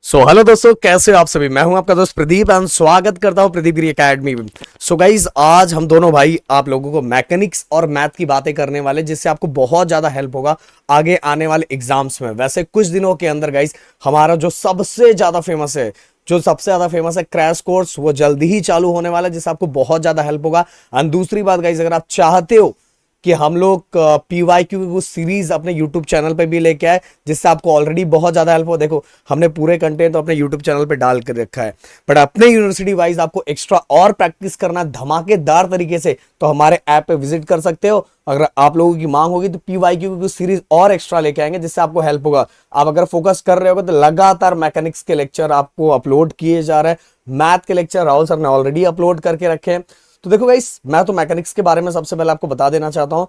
Hello दोस्तों, कैसे हो आप सभी। मैं हूं आपका दोस्त प्रदीप एंड स्वागत करता हूं प्रदीप गिरी एकेडमी में। गाइज, आज हम दोनों भाई आप लोगों को मैकेनिक्स और मैथ की बातें करने वाले, जिससे आपको बहुत ज्यादा हेल्प होगा आगे आने वाले एग्जाम्स में। वैसे कुछ दिनों के अंदर गाइज हमारा जो सबसे ज्यादा फेमस है क्रैश कोर्स, वो जल्दी ही चालू होने वाला है, जिससे आपको बहुत ज्यादा हेल्प होगा। एंड दूसरी बात गाइज, अगर आप चाहते हो कि हम लोग पीवाईक्यू की कुछ सीरीज अपने यूट्यूब चैनल पे भी लेके आए, जिससे आपको ऑलरेडी बहुत ज्यादा हेल्प हो। देखो, हमने पूरे कंटेंट तो अपने यूट्यूब चैनल पे डाल कर रखा है, बट अपने यूनिवर्सिटी वाइज आपको एक्स्ट्रा और प्रैक्टिस करना धमाकेदार तरीके से, तो हमारे ऐप पे विजिट कर सकते हो। अगर आप लोगों की मांग होगी तो पीवाईक्यू की कुछ सीरीज और एक्स्ट्रा लेके आएंगे, जिससे आपको हेल्प होगा। आप अगर फोकस कर रहे हो तो लगातार मैकेनिक्स के लेक्चर आपको अपलोड किए जा रहे हैं। मैथ के लेक्चर राहुल सर ने ऑलरेडी अपलोड करके रखे हैं। तो देखो गाइस, मैं तो मैकेनिक्स के बारे में सबसे पहले आपको बता देना चाहता हूं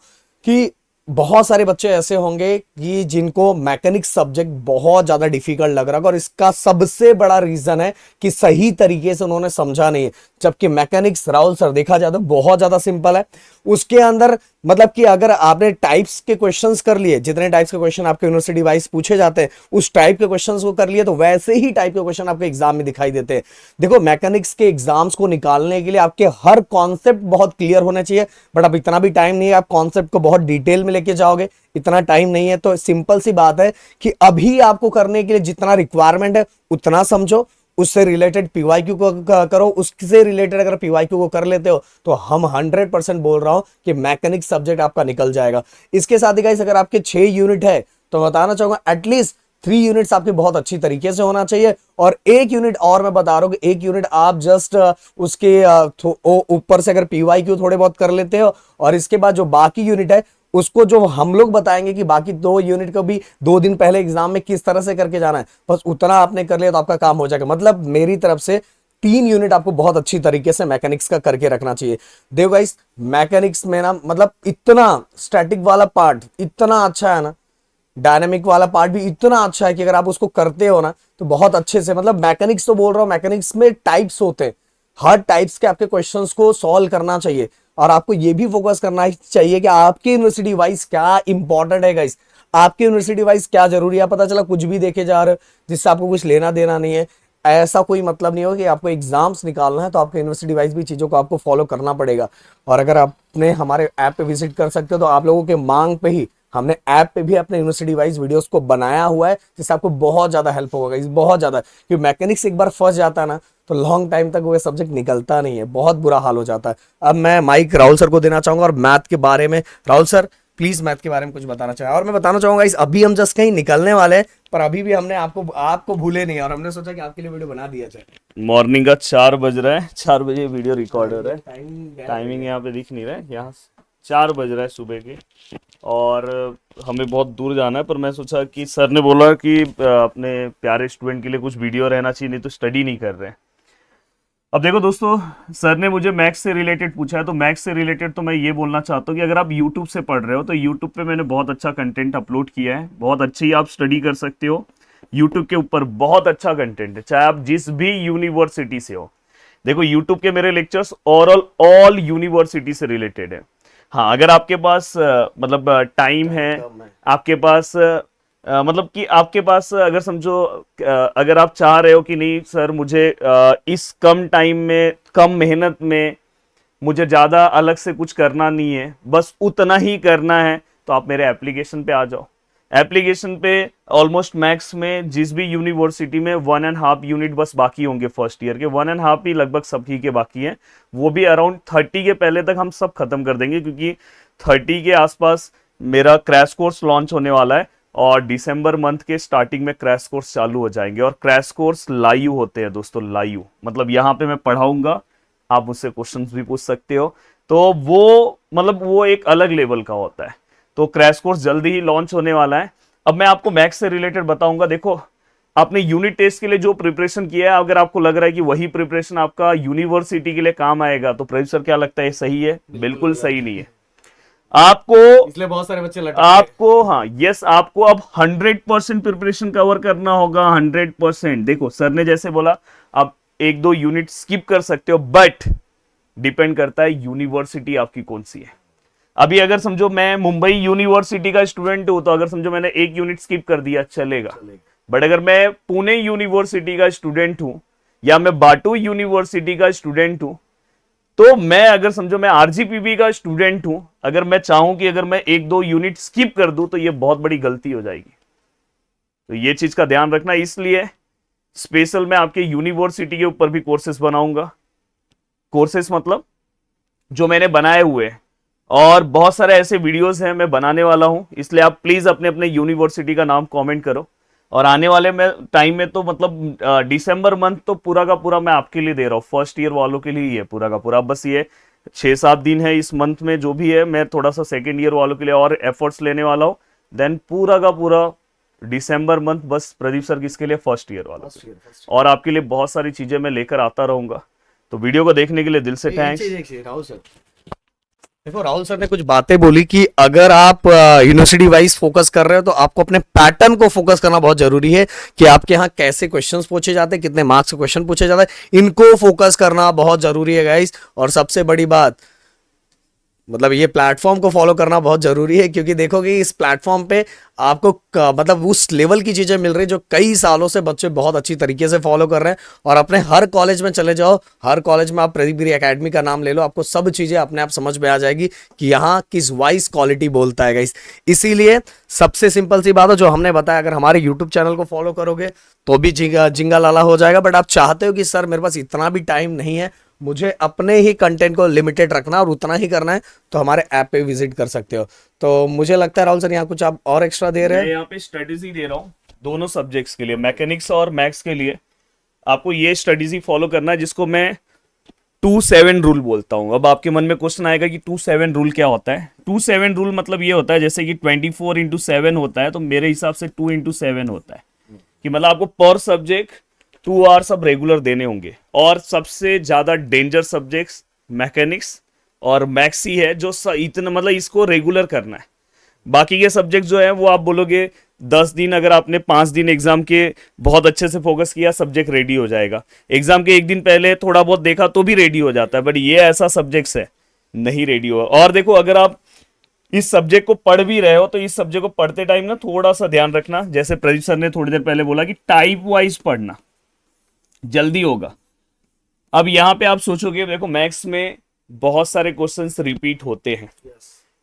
कि बहुत सारे बच्चे ऐसे होंगे कि जिनको मैकेनिक्स सब्जेक्ट बहुत ज्यादा डिफिकल्ट लग रहा है, और इसका सबसे बड़ा रीजन है कि सही तरीके से उन्होंने समझा नहीं है। जबकि मैकेनिक्स राहुल सर देखा जाए तो बहुत ज्यादा सिंपल है। उसके अंदर मतलब कि अगर आपने टाइप्स के क्वेश्चंस कर लिए, जितने टाइप्स के क्वेश्चन आपके यूनिवर्सिटी वाइज पूछे जाते हैं, उस टाइप के क्वेश्चंस को कर लिए, तो वैसे ही टाइप के क्वेश्चन आपके एग्जाम में दिखाई देते हैं। देखो, मैकेनिक्स के एग्जाम्स को निकालने के लिए आपके हर कॉन्सेप्ट बहुत क्लियर होने चाहिए, बट अब इतना भी टाइम नहीं है आप कॉन्सेप्ट को बहुत डिटेल में लेके जाओगे, इतना टाइम नहीं है। तो सिंपल सी बात है कि अभी आपको करने के लिए जितना रिक्वायरमेंट है उतना समझो, उससे रिलेटेड पीवाईक्यू को करो। उससे रिलेटेड अगर पीवाईक्यू को कर लेते हो तो हम 100% बोल रहा हूं कि मैकेनिक्स सब्जेक्ट आपका निकल जाएगा। इसके साथ ही गाइस, अगर आपके 6 यूनिट है तो मैं बताना चाहूंगा एटलीस्ट 3 यूनिट्स आपके बहुत अच्छी तरीके से होना चाहिए, और एक यूनिट और मैं बता रहा हूं कि एक यूनिट आप जस्ट उसके ऊपर से अगर पीवाईक्यू थोड़े बहुत कर लेते हो, और इसके बाद जो बाकी यूनिट है उसको जो हम लोग बताएंगे कि बाकी 2 यूनिट को भी 2 दिन पहले एग्जाम में किस तरह से करके जाना है, बस उतना आपने कर लिया तो आपका काम हो जाएगा। मतलब मेरी तरफ से 3 यूनिट आपको बहुत अच्छी तरीके से मैकेनिक्स का करके रखना चाहिए। देखो गाइस, मैकेनिक्स में ना मतलब इतना स्टैटिक वाला पार्ट इतना अच्छा है ना, डायनेमिक वाला पार्ट भी इतना अच्छा है कि अगर आप उसको करते हो ना तो बहुत अच्छे से, मतलब मैकेनिक्स तो बोल रहा हूं, मैकेनिक्स में टाइप्स होते हैं, हर टाइप्स के आपके क्वेश्चंस को सॉल्व करना चाहिए। और आपको ये भी फोकस करना चाहिए कि आपकी यूनिवर्सिटी वाइज क्या इंपॉर्टेंट है गाइस, आपकी यूनिवर्सिटी वाइज क्या जरूरी है। पता चला कुछ भी देखे जा रहे हो जिससे आपको कुछ लेना देना नहीं है, ऐसा कोई मतलब नहीं हो कि आपको एग्जाम्स निकालना है तो आपको यूनिवर्सिटी वाइज भी चीजों को आपको फॉलो करना पड़ेगा। और अगर आपने हमारे ऐप पे विजिट कर सकते हो तो आप लोगों के मांग पे ही हमने ऐप पे भी अपने यूनिवर्सिटी वाइज वीडियोस को बनाया हुआ है, जिससे आपको बहुत ज्यादा हेल्प होगा इस बहुत ज्यादा। क्योंकि मैकेनिक्स एक बार फंस जाता है ना तो लॉन्ग टाइम तक वो सब्जेक्ट निकलता नहीं है, बहुत बुरा हाल हो जाता है। अब मैं माइक राहुल सर को देना चाहूंगा और मैथ के बारे में, राहुल सर प्लीज मैथ के बारे में कुछ बताना चाहिए। और मैं बताना चाहूंगा इस अभी हम जस्ट कहीं निकलने वाले हैं, पर अभी भी हमने आपको आपको भूले नहीं और हमने सोचा कि आपके लिए वीडियो बना दिया जाए। मॉर्निंग का 4 बज रहा है, 4 बजे वीडियो रिकॉर्ड हो रहा है। टाइम टाइमिंग यहाँ पे दिख नहीं रहा है, यहाँ 4 बज रहा है सुबह के। और हमें बहुत दूर जाना है, पर मैं सोचा कि सर ने बोला कि अपने प्यारे स्टूडेंट के लिए कुछ वीडियो रहना चाहिए, नहीं तो स्टडी नहीं कर रहे हैं। अब देखो दोस्तों, सर ने मुझे मैथ्स से रिलेटेड पूछा है, तो मैथ्स से रिलेटेड तो मैं ये बोलना चाहता हूँ कि अगर आप यूट्यूब से पढ़ रहे हो तो यूट्यूब पे मैंने बहुत अच्छा कंटेंट अपलोड किया है, बहुत अच्छी आप स्टडी कर सकते हो। यूट्यूब के ऊपर बहुत अच्छा कंटेंट है, चाहे आप जिस भी यूनिवर्सिटी से हो। देखो, यूट्यूब के मेरे लेक्चर्स ओवरऑल ऑल यूनिवर्सिटी से रिलेटेड है। हाँ, अगर आपके पास मतलब टाइम है, आपके पास मतलब कि आपके पास अगर समझो अगर आप चाह रहे हो कि नहीं सर मुझे इस कम टाइम में कम मेहनत में मुझे ज़्यादा अलग से कुछ करना नहीं है, बस उतना ही करना है, तो आप मेरे एप्लीकेशन पे आ जाओ। एप्लीकेशन पे ऑलमोस्ट मैक्स में जिस भी यूनिवर्सिटी में 1.5 यूनिट बस बाकी होंगे, फर्स्ट ईयर के 1.5 ही लगभग सभी के बाकी हैं। वो भी अराउंड 30 के पहले तक हम सब खत्म कर देंगे, क्योंकि 30 के आसपास मेरा क्रैश कोर्स लॉन्च होने वाला है, और दिसंबर मंथ के स्टार्टिंग में क्रैश कोर्स चालू हो जाएंगे। और क्रैश कोर्स लाइव होते हैं दोस्तों, लाइव मतलब यहाँ पे मैं पढ़ाऊंगा, आप मुझसे क्वेश्चंस भी पूछ सकते हो। तो वो मतलब वो एक अलग लेवल का होता है। तो क्रैश कोर्स जल्दी ही लॉन्च होने वाला है। अब मैं आपको मैथ्स से रिलेटेड बताऊंगा। देखो, आपने यूनिट टेस्ट के लिए जो प्रिपरेशन किया है, अगर आपको लग रहा है कि वही प्रिपरेशन आपका यूनिवर्सिटी के लिए काम आएगा, तो प्रदीप सर क्या लगता है सही है? बिल्कुल सही नहीं है। आपको इसलिए बहुत सारे बच्चे लटक आपको हाँ यस आपको अब 100% प्रिपरेशन कवर करना होगा, 100%। देखो, सर ने जैसे बोला आप 1-2 यूनिट स्किप कर सकते हो, बट डिपेंड करता है यूनिवर्सिटी आपकी कौन सी है। अभी अगर समझो मैं मुंबई यूनिवर्सिटी का स्टूडेंट हूं, तो अगर समझो मैंने 1 यूनिट स्किप कर दिया, चलेगा। बट अगर मैं पुणे यूनिवर्सिटी का स्टूडेंट हूं या मैं बाटू यूनिवर्सिटी का स्टूडेंट हूं, तो मैं अगर समझो मैं आरजीपीबी का स्टूडेंट हूं, अगर मैं चाहूं कि अगर मैं एक दो यूनिट स्किप कर दूं तो ये बहुत बड़ी गलती हो जाएगी। तो ये चीज का ध्यान रखना, इसलिए स्पेशल मैं आपके यूनिवर्सिटी के ऊपर भी कोर्सेस बनाऊंगा। कोर्सेस मतलब जो मैंने बनाए हुए हैं, और बहुत सारे ऐसे वीडियोस हैं मैं बनाने वाला हूं, इसलिए आप प्लीज अपने अपने यूनिवर्सिटी का नाम कमेंट करो। और आने वाले में टाइम में तो मतलब दिसंबर मंथ तो पूरा का पूरा मैं आपके लिए दे रहा हूँ, फर्स्ट ईयर वालों के लिए ही है पूरा का पूरा। बस ये 6-7 दिन है इस मंथ में, जो भी है मैं थोड़ा सा सेकेंड ईयर वालों के लिए और एफर्ट्स लेने वाला हूँ। देन पूरा का पूरा दिसंबर मंथ बस प्रदीप सर किसके लिए, फर्स्ट ईयर वालों के लिए। और आपके लिए बहुत सारी चीजें मैं लेकर आता रहूंगा। तो वीडियो को देखने के लिए दिल से थैंक्स। देखो राहुल सर ने कुछ बातें बोली कि अगर आप यूनिवर्सिटी वाइज फोकस कर रहे हो तो आपको अपने पैटर्न को फोकस करना बहुत जरूरी है, कि आपके यहाँ कैसे क्वेश्चंस पूछे जाते हैं, कितने मार्क्स के क्वेश्चन पूछे जाते हैं, इनको फोकस करना बहुत जरूरी है गाइस। और सबसे बड़ी बात मतलब ये प्लेटफॉर्म को फॉलो करना बहुत जरूरी है, क्योंकि देखोगे इस प्लेटफॉर्म पे आपको मतलब उस लेवल की चीजें मिल रही जो कई सालों से बच्चे बहुत अच्छी तरीके से फॉलो कर रहे हैं। और अपने हर कॉलेज में चले जाओ, हर कॉलेज में आप प्रदीप गिरी एकेडमी का नाम ले लो, आपको सब चीजें अपने आप समझ में आ जाएगी कि यहाँ किस वाइज क्वालिटी बोलता है गाइस। इसीलिए सबसे सिंपल सी बात है जो हमने बताया, अगर हमारे यूट्यूब चैनल को फॉलो करोगे तो भी जिंगा लाला हो जाएगा। बट आप चाहते हो कि सर मेरे पास इतना भी टाइम नहीं है, मुझे अपने ही कंटेंट को लिमिटेड रखना और उतना ही करना है, तो हमारे ऐप पे विजिट कर सकते हो। तो मुझे लगता है राहुल सर यहाँ कुछ आप और एक्स्ट्रा दे रहे हैं। मैं यहाँ पे स्ट्रेटेजी दे रहा हूँ दोनों सब्जेक्ट्स के लिए, मैकेनिक्स और मैथ्स के लिए। आपको ये स्ट्रेटेजी फॉलो करना है जिसको मैं 2-7 रूल बोलता हूँ। अब आपके मन में क्वेश्चन आएगा कि 2-7 रूल क्या होता है। 2-7 रूल मतलब ये होता है जैसे कि 24/7 होता है, तो मेरे हिसाब से 2/7 होता है, कि मतलब आपको पर सब्जेक्ट 2 आवर्स अब रेगुलर देने होंगे। और सबसे ज्यादा डेंजर सब्जेक्ट्स मैकेनिक्स और मैथ्स ही है जो इतना मतलब इसको रेगुलर करना है। बाकी के सब्जेक्ट जो है वो आप बोलोगे 10 दिन, अगर आपने 5 दिन एग्जाम के बहुत अच्छे से फोकस किया, सब्जेक्ट रेडी हो जाएगा। एग्जाम के एक दिन पहले थोड़ा बहुत देखा तो भी रेडी हो जाता है, बट ये ऐसा सब्जेक्ट्स है नहीं रेडी हो। और देखो अगर आप इस सब्जेक्ट को पढ़ भी रहे हो तो इस सब्जेक्ट को पढ़ते टाइम ना थोड़ा सा ध्यान रखना, जैसे प्रदीप सर ने थोड़ी देर पहले बोला कि टाइप वाइज पढ़ना, जल्दी होगा। अब यहां पे आप सोचोगे देखो मैथ्स में बहुत सारे क्वेश्चंस रिपीट होते हैं,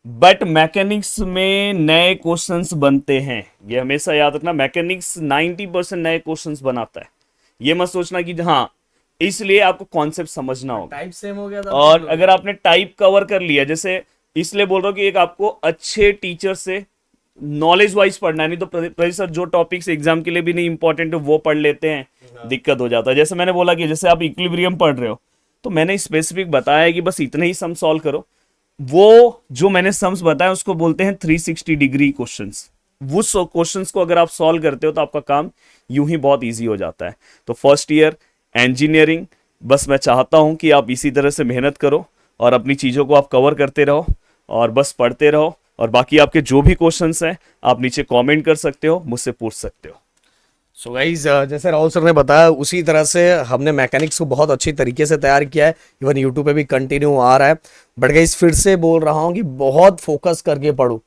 बट मैकेनिक्स में नए क्वेश्चंस बनते हैं। ये हमेशा याद रखना, मैकेनिक्स 90% नए क्वेश्चंस बनाता है। ये मत सोचना कि हाँ, इसलिए आपको कॉन्सेप्ट समझना होगा। टाइप सेम हो गया था। और अगर आपने टाइप कवर कर लिया, जैसे इसलिए बोल रहा हूँ कि एक आपको अच्छे टीचर से नॉलेज वाइज पढ़ना है, नहीं तो प्रदीप सर जो टॉपिक्स एग्जाम के लिए भी नहीं इंपॉर्टेंट है वो पढ़ लेते हैं, दिक्कत हो जाता है। जैसे मैंने बोला कि जैसे आप इक्विलिब्रियम पढ़ रहे हो तो मैंने स्पेसिफिक बताया कि बस इतने ही सम सॉल्व करो। वो जो मैंने सम्स बताया उसको बोलते हैं 360 डिग्री क्वेश्चंस। वो क्वेश्चंस को अगर आप सॉल्व करते हो तो आपका काम यूं ही बहुत इजी हो जाता है। तो फर्स्ट ईयर इंजीनियरिंग, बस मैं चाहता हूं कि आप इसी तरह से मेहनत करो और अपनी चीज़ों को आप कवर करते रहो और बस पढ़ते रहो। और बाकी आपके जो भी क्वेश्चंस हैं आप नीचे कमेंट कर सकते हो, मुझसे पूछ सकते हो। सो गाइज जैसे राहुल सर ने बताया उसी तरह से हमने मैकेनिक्स को बहुत अच्छी तरीके से तैयार किया है, इवन यूट्यूब पे भी कंटिन्यू आ रहा है। बट गाइज फिर से बोल रहा हूँ कि बहुत फोकस करके पढ़ो,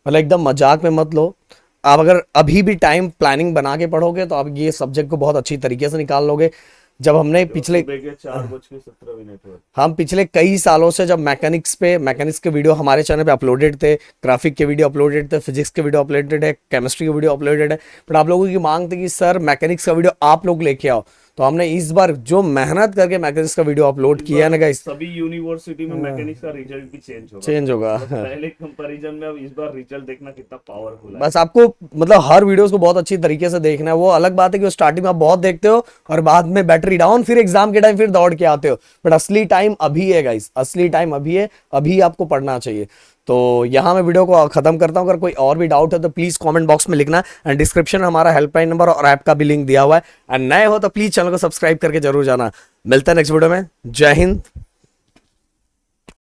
मतलब एकदम मजाक में मत लो। आप अगर अभी भी टाइम प्लानिंग बना के पढ़ोगे तो आप ये सब्जेक्ट को बहुत अच्छी तरीके से निकाल लोगे। जब हमने पिछले 4:17 हम पिछले कई सालों से जब मैकेनिक्स के वीडियो हमारे चैनल पे अपलोडेड थे, ग्राफिक के वीडियो अपलोडेड थे, फिजिक्स के वीडियो अपलोडेड है, केमिस्ट्री के वीडियो अपलोडेड है, बट आप लोगों की मांग थी कि सर मैकेनिक्स का वीडियो आप लोग लेके आओ। तो हमने इस बार जो मेहनत करके मैकेनिक्स का वीडियो अपलोड किया है ना गाइस, सभी यूनिवर्सिटी में मैकेनिक्स का रिजल्ट भी चेंज होगा। पहले कंपैरिजन में अब इस बार रिजल्ट देखना कितना पावरफुल है। बस आपको मतलब हर वीडियोस को बहुत अच्छी तरीके से देखना है। वो अलग बात है कि स्टार्टिंग में आप बहुत देखते हो और बाद में बैटरी डाउन, फिर एग्जाम के टाइम फिर दौड़ के आते हो, बट असली टाइम अभी है गाइस, असली टाइम अभी है, अभी आपको पढ़ना चाहिए। तो यहाँ मैं वीडियो को खत्म करता हूँ। अगर कोई और भी डाउट है तो प्लीज कमेंट बॉक्स में लिखना, एंड डिस्क्रिप्शन में हमारा हेल्पलाइन नंबर और ऐप का भी लिंक दिया हुआ है। एंड नए हो तो प्लीज चैनल को सब्सक्राइब करके जरूर जाना। मिलता है नेक्स्ट वीडियो में। जय हिंद।